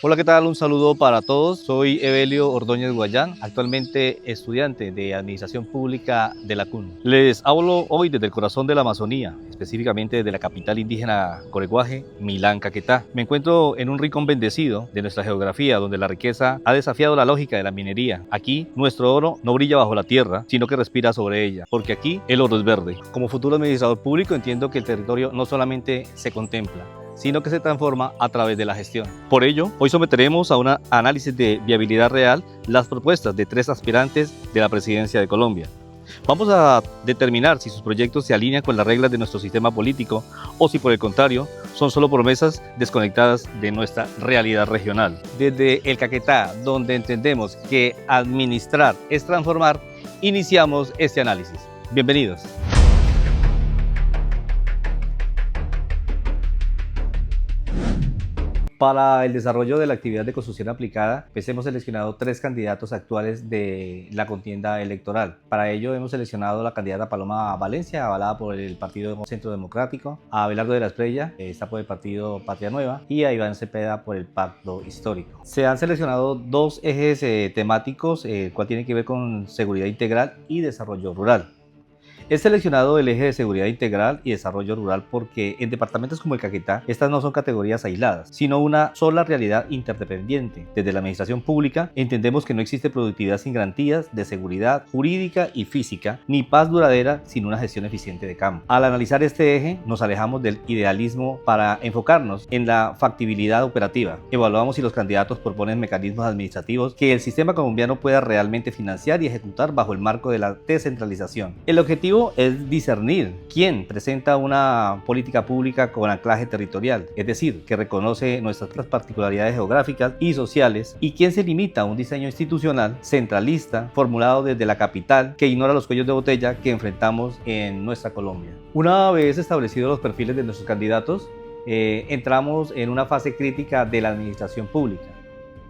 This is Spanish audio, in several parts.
Hola, ¿qué tal? Un saludo para todos. Soy Evelio Ordóñez Guayán, actualmente estudiante de Administración Pública de la CUN. Les hablo hoy desde el corazón de la Amazonía, específicamente desde la capital indígena Coreguaje, Milán, Caquetá. Me encuentro en un rincón bendecido de nuestra geografía, donde la riqueza ha desafiado la lógica de la minería. Aquí, nuestro oro no brilla bajo la tierra, sino que respira sobre ella, porque aquí el oro es verde. Como futuro administrador público, entiendo que el territorio no solamente se contempla, sino que se transforma a través de la gestión. Por ello, hoy someteremos a un análisis de viabilidad real las propuestas de 3 aspirantes de la presidencia de Colombia. Vamos a determinar si sus proyectos se alinean con las reglas de nuestro sistema político o si por el contrario son solo promesas desconectadas de nuestra realidad regional. Desde el Caquetá, donde entendemos que administrar es transformar, iniciamos este análisis. Bienvenidos. Para el desarrollo de la actividad de construcción aplicada, pues hemos seleccionado 3 candidatos actuales de la contienda electoral. Para ello hemos seleccionado la candidata Paloma Valencia, avalada por el Partido Centro Democrático, a Abelardo de la Espriella, está por el Partido Patria Nueva, y a Iván Cepeda por el Pacto Histórico. Se han seleccionado 2 ejes temáticos, el cual tiene que ver con seguridad integral y desarrollo rural. He seleccionado el eje de seguridad integral y desarrollo rural porque en departamentos como el Caquetá, estas no son categorías aisladas, sino una sola realidad interdependiente. Desde la administración pública entendemos que no existe productividad sin garantías de seguridad jurídica y física, ni paz duradera sin una gestión eficiente de campo. Al analizar este eje, nos alejamos del idealismo para enfocarnos en la factibilidad operativa. Evaluamos si los candidatos proponen mecanismos administrativos que el sistema colombiano pueda realmente financiar y ejecutar bajo el marco de la descentralización. El objetivo es discernir quién presenta una política pública con anclaje territorial, es decir, que reconoce nuestras particularidades geográficas y sociales, y quién se limita a un diseño institucional centralista formulado desde la capital que ignora los cuellos de botella que enfrentamos en nuestra Colombia. Una vez establecidos los perfiles de nuestros candidatos, entramos en una fase crítica de la administración pública,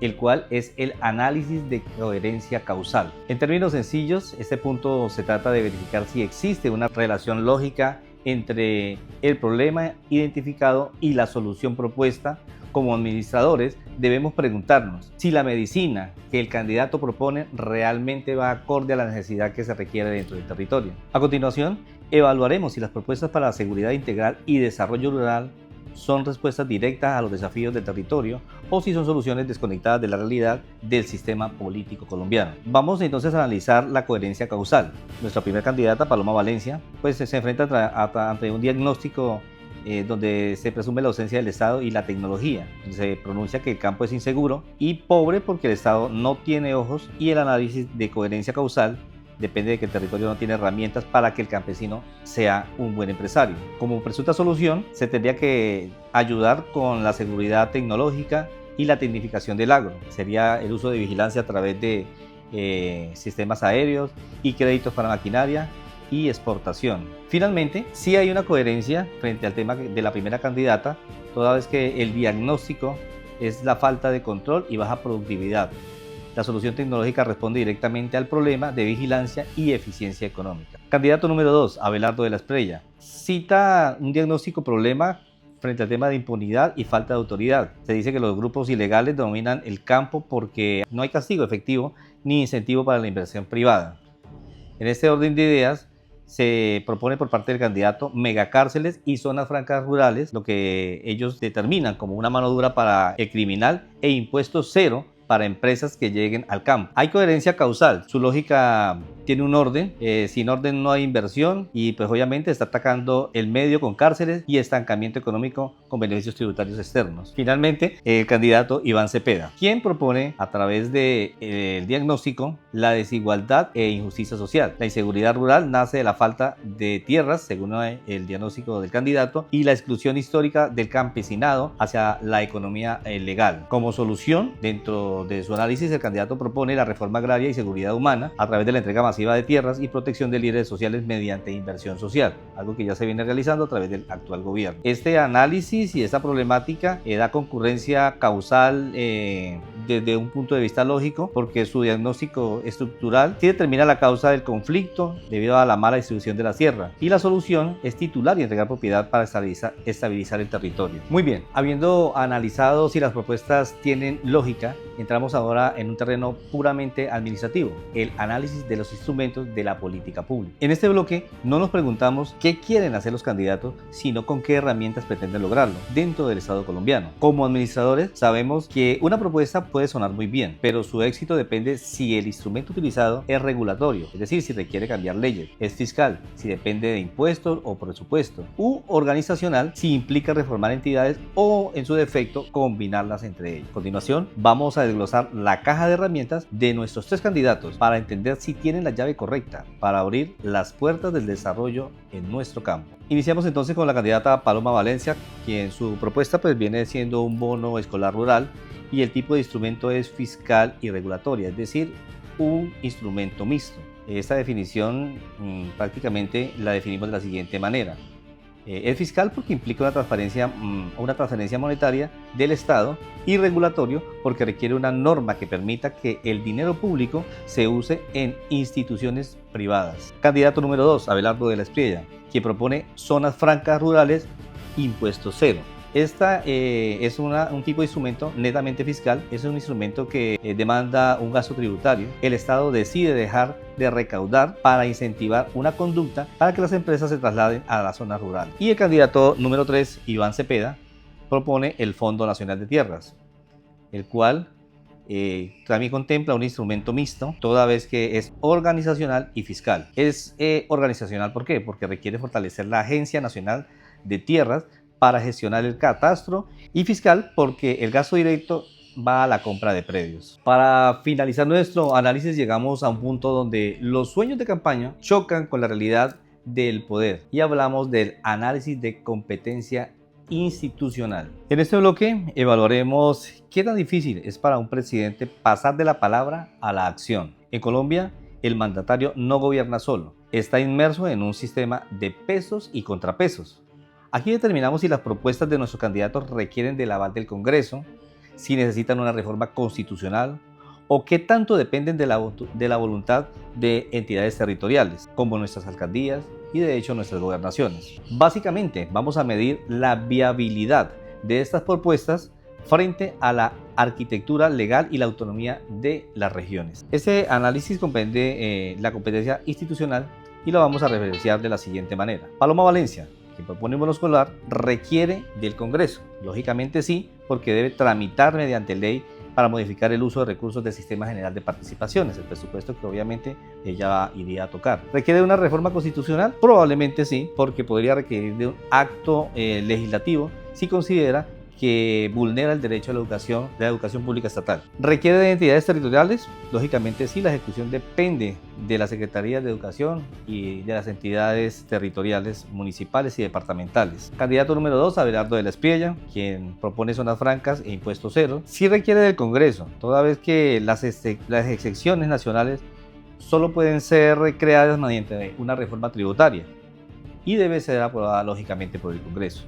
el cual es el análisis de coherencia causal. En términos sencillos, este punto se trata de verificar si existe una relación lógica entre el problema identificado y la solución propuesta. Como administradores debemos preguntarnos si la medicina que el candidato propone realmente va acorde a la necesidad que se requiere dentro del territorio. A continuación, evaluaremos si las propuestas para la seguridad integral y desarrollo rural son respuestas directas a los desafíos del territorio o si son soluciones desconectadas de la realidad del sistema político colombiano. Vamos entonces a analizar la coherencia causal. Nuestra primera candidata, Paloma Valencia, pues se enfrenta ante un diagnóstico donde se presume la ausencia del Estado y la tecnología. Se pronuncia que el campo es inseguro y pobre porque el Estado no tiene ojos, y el análisis de coherencia causal depende de que el territorio no tiene herramientas para que el campesino sea un buen empresario. Como presunta solución, se tendría que ayudar con la seguridad tecnológica y la tecnificación del agro. Sería el uso de vigilancia a través de sistemas aéreos y créditos para maquinaria y exportación. Finalmente, sí hay una coherencia frente al tema de la primera candidata, toda vez que el diagnóstico es la falta de control y baja productividad. La solución tecnológica responde directamente al problema de vigilancia y eficiencia económica. Candidato número 2, Abelardo de la Espriella, cita un diagnóstico problema frente al tema de impunidad y falta de autoridad. Se dice que los grupos ilegales dominan el campo porque no hay castigo efectivo ni incentivo para la inversión privada. En este orden de ideas, se propone por parte del candidato megacárceles y zonas francas rurales, lo que ellos determinan como una mano dura para el criminal, e impuestos cero para empresas que lleguen al campo. Hay coherencia causal, su lógica tiene un orden, sin orden no hay inversión, y pues obviamente está atacando el medio con cárceles y estancamiento económico con beneficios tributarios externos. Finalmente, el candidato Iván Cepeda, quien propone a través del diagnóstico la desigualdad e injusticia social. La inseguridad rural nace de la falta de tierras, según el diagnóstico del candidato, y la exclusión histórica del campesinado hacia la economía legal. Como solución, dentro Dentro de su análisis, el candidato propone la reforma agraria y seguridad humana a través de la entrega masiva de tierras y protección de líderes sociales mediante inversión social, algo que ya se viene realizando a través del actual gobierno. Este análisis y esta problemática da concurrencia causal desde un punto de vista lógico, porque su diagnóstico estructural sí determina la causa del conflicto debido a la mala distribución de la tierra, y la solución es titular y entregar propiedad para estabilizar el territorio. Muy bien, habiendo analizado si las propuestas tienen lógica, entramos ahora en un terreno puramente administrativo, el análisis de los instrumentos de la política pública. En este bloque no nos preguntamos qué quieren hacer los candidatos, sino con qué herramientas pretenden lograrlo dentro del Estado colombiano. Como administradores sabemos que una propuesta puede sonar muy bien, pero su éxito depende si el instrumento utilizado es regulatorio, es decir, si requiere cambiar leyes, es fiscal, si depende de impuestos o presupuesto, u organizacional, si implica reformar entidades o, en su defecto, combinarlas entre ellas. A continuación, vamos a desglosar la caja de herramientas de nuestros tres candidatos para entender si tienen la llave correcta para abrir las puertas del desarrollo en nuestro campo. Iniciamos entonces con la candidata Paloma Valencia, quien su propuesta viene siendo un bono escolar rural, y el tipo de instrumento es fiscal y regulatoria, es decir, un instrumento mixto. Esta definición prácticamente la definimos de la siguiente manera. Es fiscal porque implica una transferencia monetaria del Estado, y regulatorio porque requiere una norma que permita que el dinero público se use en instituciones privadas. Candidato número 2, Abelardo de la Espriella, quien propone zonas francas rurales, impuesto cero. Esta es un tipo de instrumento netamente fiscal, es un instrumento que demanda un gasto tributario. El Estado decide dejar de recaudar para incentivar una conducta para que las empresas se trasladen a las zonas rurales. Y el candidato número 3, Iván Cepeda, propone el Fondo Nacional de Tierras, el cual también contempla un instrumento mixto, toda vez que es organizacional y fiscal. Es organizacional, ¿por qué? Porque requiere fortalecer la Agencia Nacional de Tierras para gestionar el catastro, y fiscal porque el gasto directo va a la compra de predios. Para finalizar nuestro análisis, llegamos a un punto donde los sueños de campaña chocan con la realidad del poder y hablamos del análisis de competencia institucional. En este bloque evaluaremos qué tan difícil es para un presidente pasar de la palabra a la acción. En Colombia, el mandatario no gobierna solo, está inmerso en un sistema de pesos y contrapesos. Aquí determinamos si las propuestas de nuestros candidatos requieren del aval del Congreso, si necesitan una reforma constitucional o qué tanto dependen de la voluntad de entidades territoriales, como nuestras alcaldías y de hecho nuestras gobernaciones. Básicamente vamos a medir la viabilidad de estas propuestas frente a la arquitectura legal y la autonomía de las regiones. Este análisis comprende la competencia institucional y lo vamos a referenciar de la siguiente manera. Paloma Valencia, que propone un bono escolar, requiere del Congreso. Lógicamente sí, porque debe tramitar mediante ley para modificar el uso de recursos del Sistema General de Participaciones, el presupuesto que obviamente ella iría a tocar. ¿Requiere de una reforma constitucional? Probablemente sí, porque podría requerir de un acto legislativo si considera que vulnera el derecho a la educación pública estatal. ¿Requiere de entidades territoriales? Lógicamente sí, la ejecución depende de la Secretaría de Educación y de las entidades territoriales municipales y departamentales. Candidato número 2, Abelardo de la Espriella, quien propone zonas francas e impuesto cero. Sí requiere del Congreso, toda vez que las excepciones nacionales solo pueden ser creadas mediante una reforma tributaria y debe ser aprobada lógicamente por el Congreso.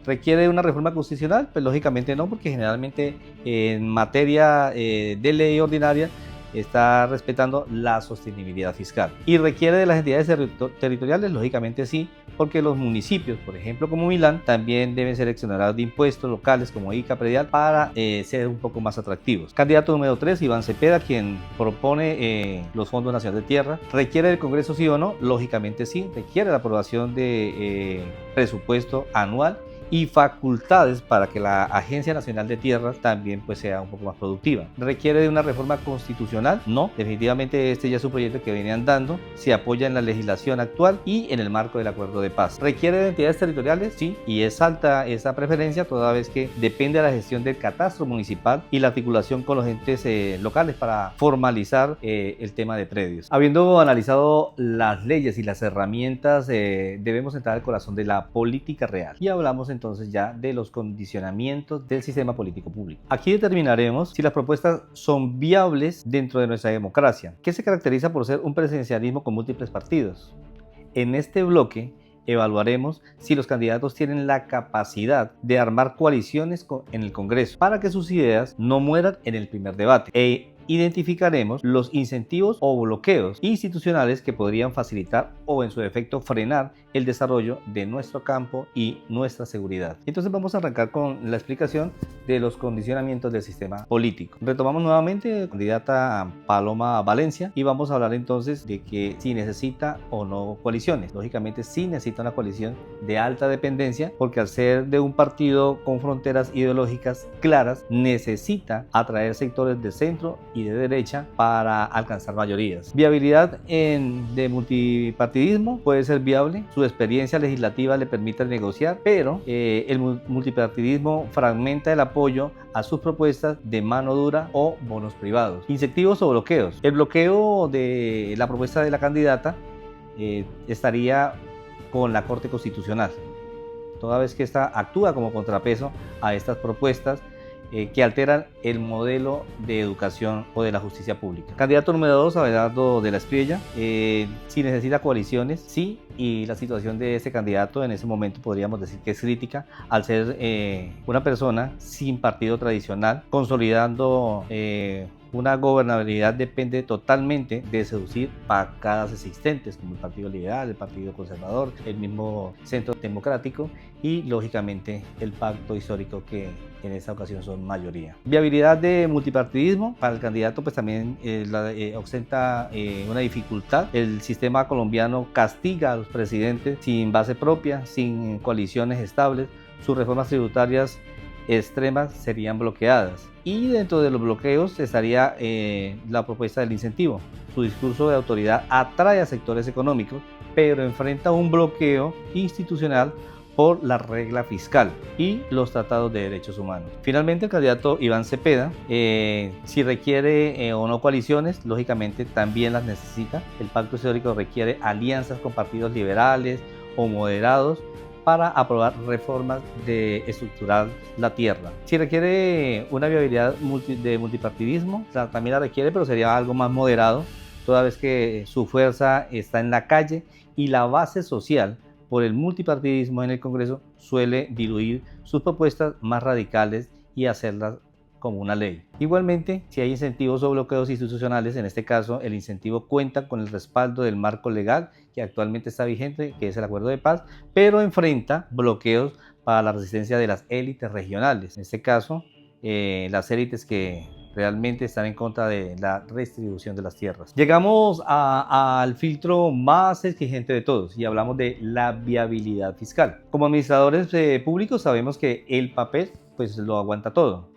¿Requiere una reforma constitucional? Pues lógicamente no, porque generalmente en materia de ley ordinaria está respetando la sostenibilidad fiscal. ¿Y requiere de las entidades territoriales? Lógicamente sí, porque los municipios, por ejemplo como Milán, también deben ser exonerados de impuestos locales como ICA, predial, para ser un poco más atractivos. Candidato número 3, Iván Cepeda, quien propone los fondos nacionales de tierra. ¿Requiere del Congreso sí o no? Lógicamente sí, requiere la aprobación de presupuesto anual y facultades para que la Agencia Nacional de Tierras también sea un poco más productiva. ¿Requiere de una reforma constitucional? No, definitivamente este ya es un proyecto que viene andando, se apoya en la legislación actual y en el marco del acuerdo de paz. ¿Requiere de entidades territoriales? Sí, y es alta esa preferencia toda vez que depende de la gestión del catastro municipal y la articulación con los entes locales para formalizar el tema de predios. Habiendo analizado las leyes y las herramientas, debemos entrar al corazón de la política real y hablamos entonces ya de los condicionamientos del sistema político público. Aquí determinaremos si las propuestas son viables dentro de nuestra democracia, que se caracteriza por ser un presidencialismo con múltiples partidos. En este bloque evaluaremos si los candidatos tienen la capacidad de armar coaliciones en el Congreso para que sus ideas no mueran en el primer debate, identificaremos los incentivos o bloqueos institucionales que podrían facilitar o en su defecto frenar el desarrollo de nuestro campo y nuestra seguridad. Entonces vamos a arrancar con la explicación de los condicionamientos del sistema político. Retomamos nuevamente candidata Paloma Valencia y vamos a hablar entonces de que si necesita o no coaliciones. Lógicamente sí necesita una coalición de alta dependencia porque al ser de un partido con fronteras ideológicas claras necesita atraer sectores de centro y de derecha para alcanzar mayorías. Viabilidad de multipartidismo puede ser viable, su experiencia legislativa le permite negociar, pero el multipartidismo fragmenta el apoyo a sus propuestas de mano dura o bonos privados. Incentivos o bloqueos. El bloqueo de la propuesta de la candidata estaría con la Corte Constitucional, toda vez que esta actúa como contrapeso a estas propuestas que alteran el modelo de educación o de la justicia pública. Candidato número 2, Abelardo de la Espriella. Si necesita coaliciones, sí, y la situación de este candidato en ese momento podríamos decir que es crítica al ser una persona sin partido tradicional, consolidando una gobernabilidad depende totalmente de seducir bancadas existentes como el Partido Liberal, el Partido Conservador, el mismo Centro Democrático y lógicamente el pacto histórico que en esta ocasión son mayoría. Viabilidad de multipartidismo para el candidato pues también ostenta una dificultad. El sistema colombiano castiga a los presidentes sin base propia, sin coaliciones estables. Sus reformas tributarias extremas serían bloqueadas y dentro de los bloqueos estaría la propuesta del incentivo. Su discurso de autoridad atrae a sectores económicos pero enfrenta un bloqueo institucional por la regla fiscal y los tratados de derechos humanos. Finalmente, el candidato Iván Cepeda, si requiere o no coaliciones, lógicamente también las necesita. El pacto histórico requiere alianzas con partidos liberales o moderados para aprobar reformas de estructurar la tierra. Si requiere una viabilidad de multipartidismo, también la requiere, pero sería algo más moderado, toda vez que su fuerza está en la calle y la base social por el multipartidismo en el Congreso suele diluir sus propuestas más radicales y hacerlas como una ley. Igualmente, si hay incentivos o bloqueos institucionales, en este caso el incentivo cuenta con el respaldo del marco legal que actualmente está vigente, que es el Acuerdo de Paz, pero enfrenta bloqueos para la resistencia de las élites regionales. En este caso, las élites que realmente están en contra de la redistribución de las tierras. Llegamos al filtro más exigente de todos y hablamos de la viabilidad fiscal. Como administradores públicos sabemos que el papel pues lo aguanta todo,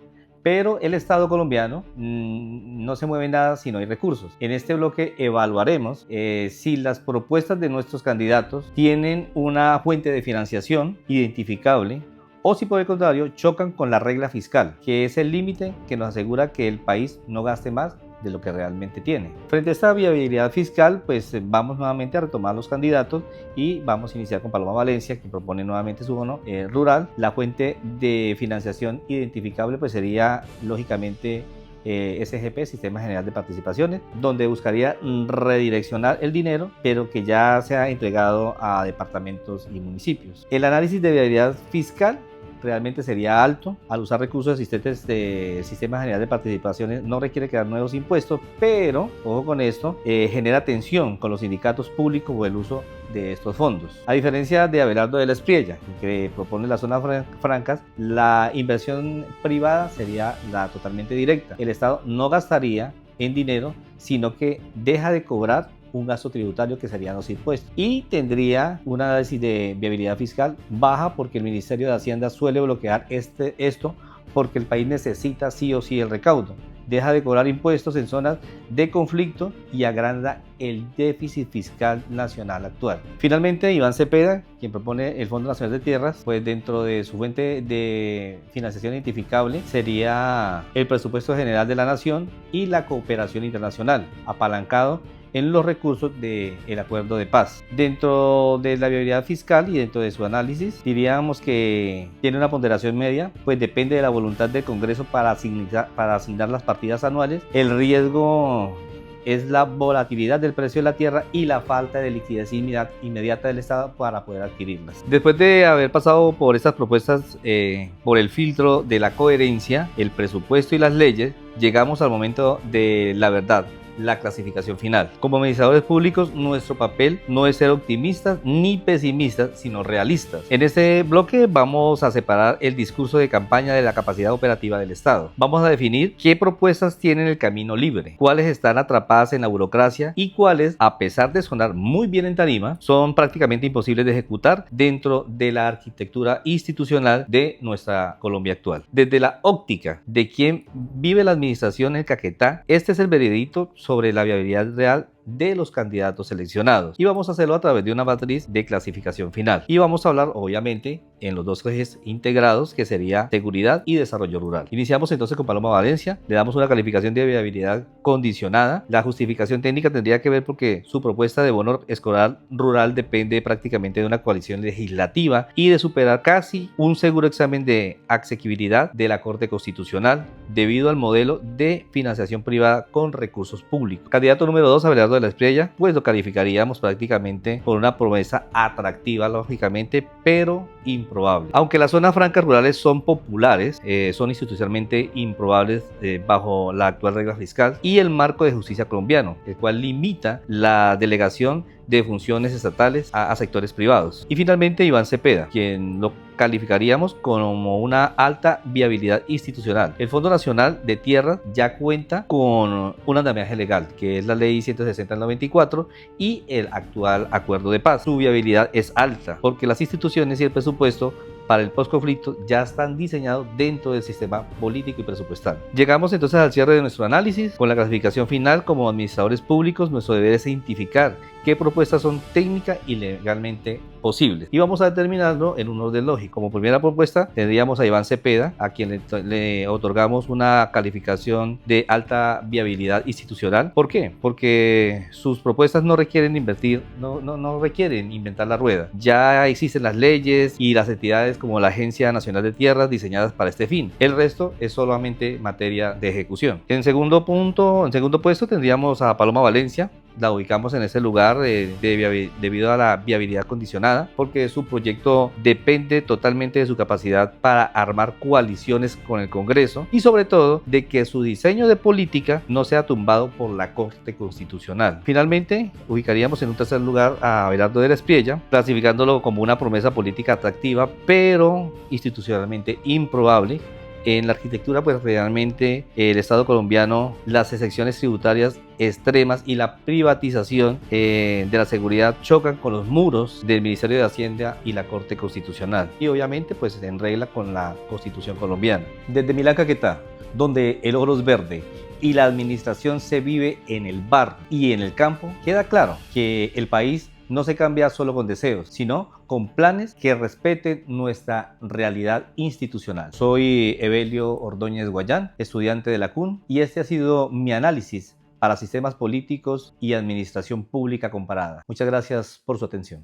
pero el Estado colombiano no se mueve nada si no hay recursos. En este bloque evaluaremos si las propuestas de nuestros candidatos tienen una fuente de financiación identificable o si por el contrario chocan con la regla fiscal, que es el límite que nos asegura que el país no gaste más de lo que realmente tiene. Frente a esta viabilidad fiscal, pues vamos nuevamente a retomar los candidatos y vamos a iniciar con Paloma Valencia, que propone nuevamente su bono rural. La fuente de financiación identificable pues sería lógicamente SGP, Sistema General de Participaciones, donde buscaría redireccionar el dinero, pero que ya sea entregado a departamentos y municipios. El análisis de viabilidad fiscal realmente sería alto. Al usar recursos existentes de Sistema General de Participaciones no requiere crear nuevos impuestos, pero, ojo con esto, genera tensión con los sindicatos públicos o el uso de estos fondos. A diferencia de Abelardo de la Espriella, que propone las zonas francas, la inversión privada sería la totalmente directa. El Estado no gastaría en dinero, sino que deja de cobrar un gasto tributario que serían los impuestos y tendría un análisis de viabilidad fiscal baja porque el Ministerio de Hacienda suele bloquear esto porque el país necesita sí o sí el recaudo. Deja de cobrar impuestos en zonas de conflicto y agranda el déficit fiscal nacional actual. Finalmente, Iván Cepeda, quien propone el Fondo Nacional de Tierras, pues dentro de su fuente de financiación identificable sería el presupuesto general de la nación y la cooperación internacional, apalancado en los recursos del acuerdo de paz. Dentro de la viabilidad fiscal y dentro de su análisis, diríamos que tiene una ponderación media, pues depende de la voluntad del Congreso para asignar las partidas anuales. El riesgo es la volatilidad del precio de la tierra y la falta de liquidez inmediata del Estado para poder adquirirlas. Después de haber pasado por estas propuestas, por el filtro de la coherencia, el presupuesto y las leyes, llegamos al momento de la verdad, la clasificación final. Como administradores públicos, nuestro papel no es ser optimistas ni pesimistas, sino realistas. En este bloque vamos a separar el discurso de campaña de la capacidad operativa del Estado. Vamos a definir qué propuestas tienen el camino libre, cuáles están atrapadas en la burocracia y cuáles, a pesar de sonar muy bien en tarima, son prácticamente imposibles de ejecutar dentro de la arquitectura institucional de nuestra Colombia actual. Desde la óptica de quien vive la administración en Caquetá, este es el veredicto sobre la viabilidad real de los candidatos seleccionados, y vamos a hacerlo a través de una matriz de clasificación final, y vamos a hablar obviamente en los dos ejes integrados, que sería seguridad y desarrollo rural. Iniciamos entonces con Paloma Valencia, le damos una calificación de viabilidad condicionada. La justificación técnica tendría que ver porque su propuesta de bono escolar rural depende prácticamente de una coalición legislativa y de superar casi un seguro examen de asequibilidad de la Corte Constitucional debido al modelo de financiación privada con recursos públicos. Candidato número 2, Abelardo de la Espriella, pues lo calificaríamos prácticamente por una promesa atractiva, lógicamente, pero improbable. Aunque las zonas francas rurales son populares, son institucionalmente improbables bajo la actual regla fiscal y el marco de justicia colombiano, el cual limita la delegación de funciones estatales a sectores privados. Y finalmente Iván Cepeda, quien lo calificaríamos como una alta viabilidad institucional. El Fondo Nacional de Tierras ya cuenta con un andamiaje legal, que es la Ley 160 del 94 y el actual Acuerdo de Paz. Su viabilidad es alta, porque las instituciones y el presupuesto para el postconflicto ya están diseñados dentro del sistema político y presupuestal. Llegamos entonces al cierre de nuestro análisis. Con la clasificación final, como administradores públicos, nuestro deber es identificar qué propuestas son técnicas y legalmente posibles. Y vamos a determinarlo en un orden lógico. Como primera propuesta tendríamos a Iván Cepeda, a quien le otorgamos una calificación de alta viabilidad institucional. ¿Por qué? Porque sus propuestas no requieren invertir, no requieren inventar la rueda. Ya existen las leyes y las entidades como la Agencia Nacional de Tierras diseñadas para este fin. El resto es solamente materia de ejecución. En segundo puesto tendríamos a Paloma Valencia. La ubicamos en ese lugar debido a la viabilidad condicionada, porque su proyecto depende totalmente de su capacidad para armar coaliciones con el Congreso y sobre todo de que su diseño de política no sea tumbado por la Corte Constitucional. Finalmente, ubicaríamos en un tercer lugar a Abelardo de la Espriella, clasificándolo como una promesa política atractiva, pero institucionalmente improbable. En la arquitectura, pues realmente el Estado colombiano, las exenciones tributarias extremas y la privatización de la seguridad chocan con los muros del Ministerio de Hacienda y la Corte Constitucional. Y obviamente, pues en regla con la Constitución colombiana. Desde Milán, Caquetá, donde el oro es verde y la administración se vive en el barrio y en el campo, queda claro que el país no se cambia solo con deseos, sino con planes que respeten nuestra realidad institucional. Soy Evelio Ordóñez Guayán, estudiante de la CUN, y este ha sido mi análisis para sistemas políticos y administración pública comparada. Muchas gracias por su atención.